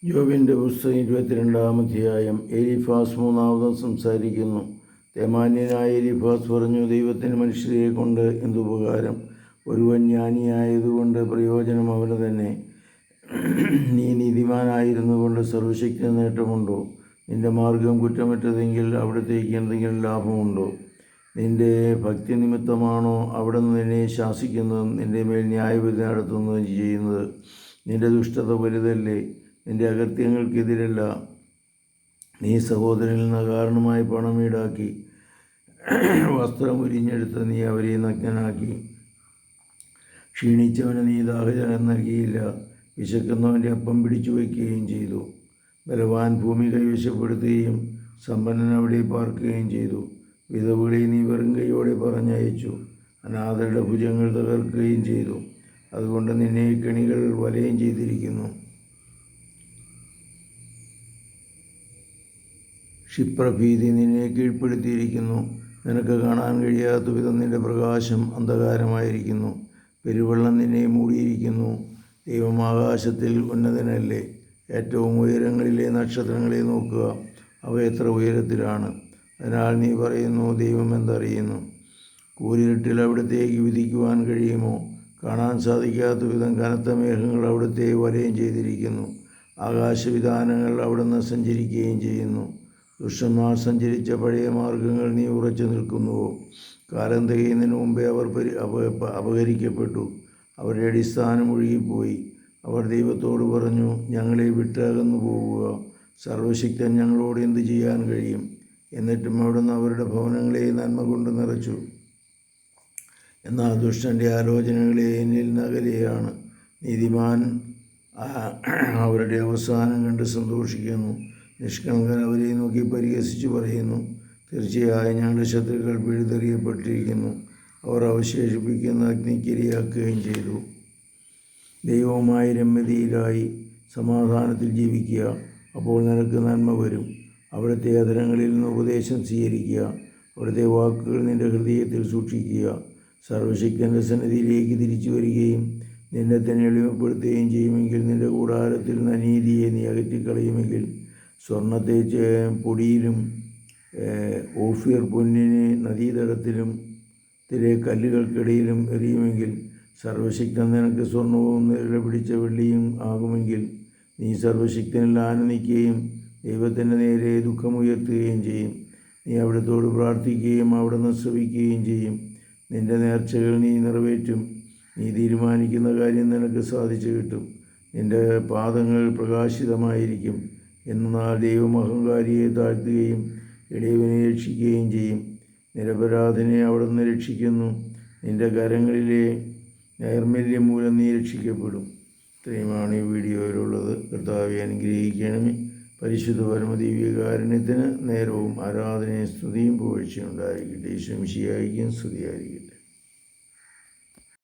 യോബിൻ്റെ പുസ്തകം 22-ാം അധ്യായം. എലീഫാസ് മൂന്നാമതും സംസാരിക്കുന്നു. തേമാന്യനായ എലീഫാസ് പറഞ്ഞു, ദൈവത്തിന് മനുഷ്യരെ കൊണ്ട് എന്തുപകാരം? ഒരുവൻ ജ്ഞാനിയായതുകൊണ്ട് പ്രയോജനം അവന് തന്നെ. നീ നീതിമാനായിരുന്നു കൊണ്ട് സർവശക്തി നേട്ടമുണ്ടോ? നിന്റെ മാർഗം കുറ്റമറ്റതെങ്കിൽ അവിടത്തേക്ക് എന്തെങ്കിലും ലാഭമുണ്ടോ? നിന്റെ ഭക്തി നിമിത്തമാണോ അവിടുന്ന് നിന്നെ ശാസിക്കുന്നതും നിന്റെ മേൽ ന്യായവിധി നടത്തുന്നതും ചെയ്യുന്നത്? നിന്റെ ദുഷ്ടത വലുതല്ലേ? നിന്റെ അകൃത്യങ്ങൾക്കെതിരല്ല. നീ സഹോദരനിൽ നിന്ന് കാരണമായി പണം ഈടാക്കി, വസ്ത്രം ഉരിഞ്ഞെടുത്ത് നീ അവരെ നഗ്നനാക്കി. ക്ഷീണിച്ചവന് നീ ദാഹജലം നൽകിയില്ല, വിശക്കുന്നവൻ്റെ അപ്പം പിടിച്ചു വയ്ക്കുകയും ചെയ്തു. ബലവാൻ ഭൂമി കൈവശപ്പെടുത്തുകയും സമ്പന്നൻ അവിടെ പാർക്കുകയും ചെയ്തു. വിധവുകളെ നീ വെറും കൈയോടെ പറഞ്ഞയച്ചു, അനാഥരുടെ ഭുജങ്ങൾ തകർക്കുകയും ചെയ്തു. അതുകൊണ്ട് നിന്നെ കെണികൾ വലയം ചെയ്തിരിക്കുന്നു, ക്ഷിപ്രഭീതി നിന്നെ കീഴ്പ്പെടുത്തിയിരിക്കുന്നു. നിനക്ക് കാണാൻ കഴിയാത്ത വിധം നിന്റെ പ്രകാശം അന്ധകാരമായിരിക്കുന്നു. പെരുവെള്ളം നിന്നെ മൂടിയിരിക്കുന്നു. ദൈവം ആകാശത്തിൽ ഉന്നതനല്ലേ? ഏറ്റവും ഉയരങ്ങളിലെ നക്ഷത്രങ്ങളെ നോക്കുക, അവ എത്ര ഉയരത്തിലാണ്! അതിനാൽ നീ പറയുന്നു, ദൈവം എന്തറിയുന്നു? കൂരിരുട്ടിൽ അവിടത്തേക്ക് വിധിക്കുവാൻ കഴിയുമോ? കാണാൻ സാധിക്കാത്ത വിധം കനത്ത മേഘങ്ങൾ അവിടുത്തെ വലയം ചെയ്തിരിക്കുന്നു. ആകാശവിധാനങ്ങൾ അവിടുന്ന് സഞ്ചരിക്കുകയും ചെയ്യുന്നു. ദുഷ്ടന്മാർ സഞ്ചരിച്ച പഴയ മാർഗങ്ങൾ നീ ഉറച്ചു നിൽക്കുന്നുവോ? കാലം തികയുന്നതിന് മുമ്പേ അവർ അപഹരിക്കപ്പെട്ടു. അവരുടെ അടിസ്ഥാനം ഒഴുകിപ്പോയി. അവർ ദൈവത്തോട് പറഞ്ഞു, ഞങ്ങളെ വിട്ട് അകന്നു പോവുക. സർവശക്തൻ ഞങ്ങളോട് എന്ത് ചെയ്യാൻ കഴിയും? എന്നിട്ടും അവിടുന്ന് അവരുടെ ഭവനങ്ങളെ നന്മ കൊണ്ട് നിറച്ചു. എന്നാൽ ദുഷ്ടൻ്റെ ആലോചനകളെ എന്നിൽ നകലെയാണ്. നീതിമാൻ അവരുടെ അവസാനം കണ്ട് സന്തോഷിക്കുന്നു. നിഷ്കളങ്കൻ അവരെ നോക്കി പരിഹസിച്ചു പറയുന്നു, തീർച്ചയായും ഞങ്ങളുടെ ശത്രുക്കൾ പിഴുതെറിയപ്പെട്ടിരിക്കുന്നു. അവർ അവശേഷിപ്പിക്കുന്ന അഗ്നിക്കിരയാക്കുകയും ചെയ്തു. ദൈവവുമായി രമ്യതയിലായി സമാധാനത്തിൽ ജീവിക്കുക, അപ്പോൾ നിനക്ക് നന്മ വരും. അവിടുത്തെ അധരങ്ങളിൽ നിന്ന് ഉപദേശം സ്വീകരിക്കുക, അവിടുത്തെ വാക്കുകൾ നിന്റെ ഹൃദയത്തിൽ സൂക്ഷിക്കുക. സർവശക്തൻ്റെ സന്നിധിയിലേക്ക് തിരിച്ചു വരികയും നിന്നെ തന്നെ എളിമപ്പെടുത്തുകയും ചെയ്യുമെങ്കിൽ, നിന്റെ കൂടാരത്തിൽ നിന്ന് അനീതിയെ നീ അകറ്റിക്കളയുമെങ്കിൽ, സ്വർണത്തെ പൊടിയിലും ഓഫീർ പൊന്നിനെ നദീതടത്തിലും കല്ലുകൾക്കിടയിലും എറിയുമെങ്കിൽ, സർവശക്തൻ നിനക്ക് സ്വർണവും നിഴല പിടിച്ച വെള്ളിയും ആകുമെങ്കിൽ, നീ സർവശക്തനിൽ ആനന്ദിക്കുകയും ദൈവത്തിൻ്റെ നേരെ ദുഃഖമുയർത്തുകയും ചെയ്യും. നീ അവിടത്തോട് പ്രാർത്ഥിക്കുകയും അവിടുന്ന് ശ്രവിക്കുകയും ചെയ്യും. നിന്റെ നേർച്ചകൾ നീ നിറവേറ്റും. നീ തീരുമാനിക്കുന്ന കാര്യം നിനക്ക് സാധിച്ചു കിട്ടും. നിന്റെ പാദങ്ങൾ പ്രകാശിതമായിരിക്കും. എന്നാൽ ദൈവം അഹങ്കാരിയെ താഴ്ത്തുകയും എളിയവനെ രക്ഷിക്കുകയും ചെയ്യും. നിരപരാധിനെ അവിടുന്ന് രക്ഷിക്കുന്നു. നിന്റെ കരങ്ങളിലെ നൈർമല്യം മൂലം നീ രക്ഷിക്കപ്പെടും. ഇത്രയുമാണ് ഈ വീഡിയോയിലുള്ളത്. കർത്താവെ അനുഗ്രഹിക്കണമേ. പരിശുദ്ധ പരമദിവ്യകാരുണ്യത്തിന് നേരവും ആരാധനയും സ്തുതിയും പുകഴ്ചയും ഉണ്ടായിരിക്കട്ടെ. ഈശോ മിശിഹായ്ക്കും സ്തുതിയായിരിക്കട്ടെ.